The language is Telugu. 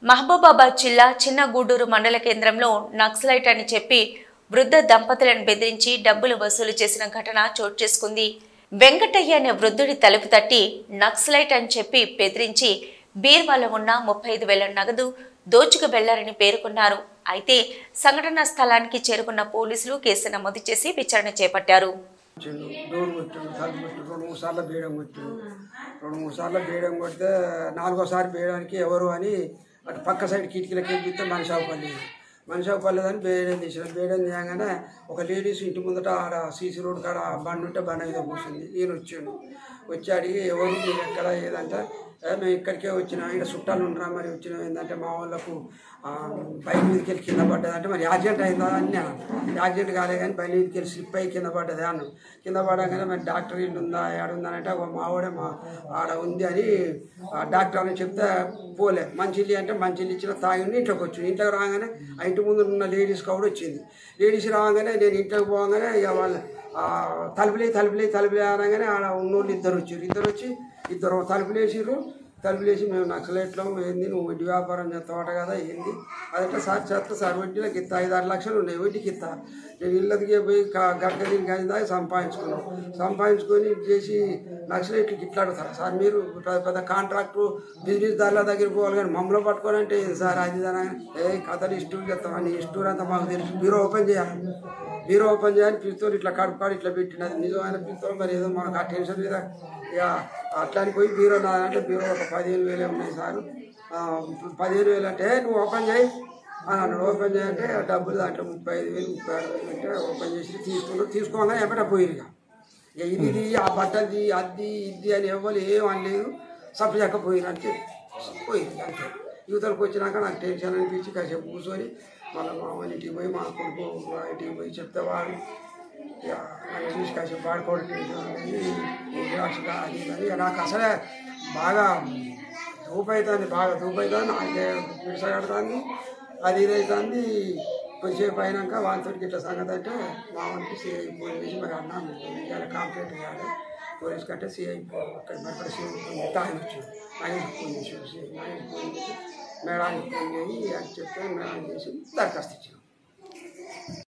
మహబూబాబాద్ జిల్లా చిన్నగూడూరు మండల కేంద్రంలో నక్సలైట్ అని చెప్పి వృద్ధ దంపతులను బెదిరించి డబ్బులు వసూలు చేసిన ఘటన చోటు చేసుకుంది. వెంకటయ్య అనే వృద్ధుడి తలుపు తట్టి నక్సలైట్ అని చెప్పి బెదిరించి బీర్వాలో ఉన్న 35,000 నగదు దోచుకు వెళ్లారని పేర్కొన్నారు. అయితే సంఘటనా స్థలానికి చేరుకున్న పోలీసులు కేసు నమోదు చేసి విచారణ చేపట్టారు. రెండు మూడు సార్లు బేయడం కొడితే నాలుగోసారి బేయడానికి ఎవరు అని అటు పక్క సైడ్ కిటికీలకి వెళ్ళితే మనిషి అవ్వలేదని బేయడం తీసిన. బేయడం చేయగానే ఒక లేడీస్ ఇంటి ముందట ఆడ సీసీ రోడ్ కాడ బండి ఉంటే బండి మీద కూర్చుంది. ఈయన వచ్చి అడిగి ఎవరు మీరు ఎక్కడ ఏదంటే మేము ఇక్కడికే వచ్చినాం, ఇక్కడ చుట్టాలు ఉండరా మరి వచ్చినాం ఏంటంటే మా వాళ్ళకు బైక్ మీదకి వెళ్ళి కింద పడ్డది అంటే మరి యాక్సిడెంట్ అయిందా అని యాక్సిడెంట్ కాలే కానీ బైక్ మీదకి వెళ్ళి స్లిప్ అయ్యి కింద పడ్డది అన్నాం. కింద పడగానే మరి డాక్టర్ ఇల్లు ఉందా ఏడుందని అంటే మావాడే ఆడ ఉంది అని డాక్టర్ అని చెప్తే పోలే. మంచిల్లి అంటే మంచిల్లి ఇచ్చిన తాగి ఇంట్లోకి వచ్చింది. ఇంట్లోకి రాగానే ఆ ఇంటి ముందు ఉన్న లేడీస్ కూడా వచ్చింది. లేడీస్ రాగానే నేను ఇంట్లోకి పోగానే ఇక వాళ్ళు తలుపులే అనగానే ఆడ ఉన్నోళ్ళు ఇద్దరు వచ్చి ఇద్దరు తలుపులేసి మేము నక్సలైట్లో ఏంది నువ్వు వడ్డీ వ్యాపారం చేస్తావట కదా ఏంది అదంటే సార్ వడ్డీలకు ఇస్తా 5-6 లక్షలు ఉన్నాయి వడ్డీకి ఇస్తా. నేను ఇళ్ళదికే పోయి గడ్డ దీనికి కానీ దాకా సంపాదించుకొని చేసి నక్సలైట్లకి ఇట్లా అడుగుతారు. సార్ మీరు పెద్ద కాంట్రాక్టు బిజినెస్ దారుల దగ్గరికి పోవాలి కానీ మమ్మల్ని పట్టుకోవాలంటే సార్ అది కథలు ఇష్టం చెప్తాం నీ ఇష్టం అంతా మాకు తెలుసు. బీరో ఓపెన్ చేయాలి పిస్తోల్ ఇట్లా కడుపుకాడు ఇట్లా పెట్టినది నిజమైన పిస్తోల్ మరి ఏదో మనకు ఆ టెన్షన్ మీద ఇక అట్లా అని పోయి బీరో నాదంటే బీరో ఒక 15,000 ఉన్నాయి సార్. 15,000 అంటే నువ్వు ఓపెన్ చేయి అని అన్నాడు. ఓపెన్ చేయాలంటే డబ్బులు దాంట్లో 35,000 36,000 అంటే ఓపెన్ చేసి తీసుకోగానే ఎక్కడ పోయిరు. ఇక ఇది ఆ బట్టది అది ఇది అని ఎవరు ఏం అనలేదు. సప్పు పోయినంటే పోయింది అంటే యువతలకు వచ్చినాక నాకు టెన్షన్ అనిపించి కాసేపు కూర్చొని మళ్ళీ మా అమ్మ ఇంటికి పోయి మా కొడుకు ఇంటికి పోయి చెప్తే వాడు నన్ను చూసి కాసేపు వాడుకోవడం టెన్షన్ అది అని నాకు అసలే బాగా దూపవుతుంది నాకే విడిసగడుతుంది అది ఇదవుతుంది. కొద్దిసేపు అయినాక వాళ్ళతో ఇట్లా సంగతి అంటే మా వానికి సిఐ ఫోన్ చేసి మరి అన్నాను ఇవాళ కంప్లైంట్ చేయాలి పోలీస్ కంటే సిఐ అక్కడ మరి సిఐ ఆయన వచ్చాడు. ఆయన ఫోన్ చేసి మేడానికి ఫోన్ చేసి మేడానికి ఫోన్ చేసి అని చెప్తే మేడానికి చేసి దరఖాస్తు ఇచ్చాను.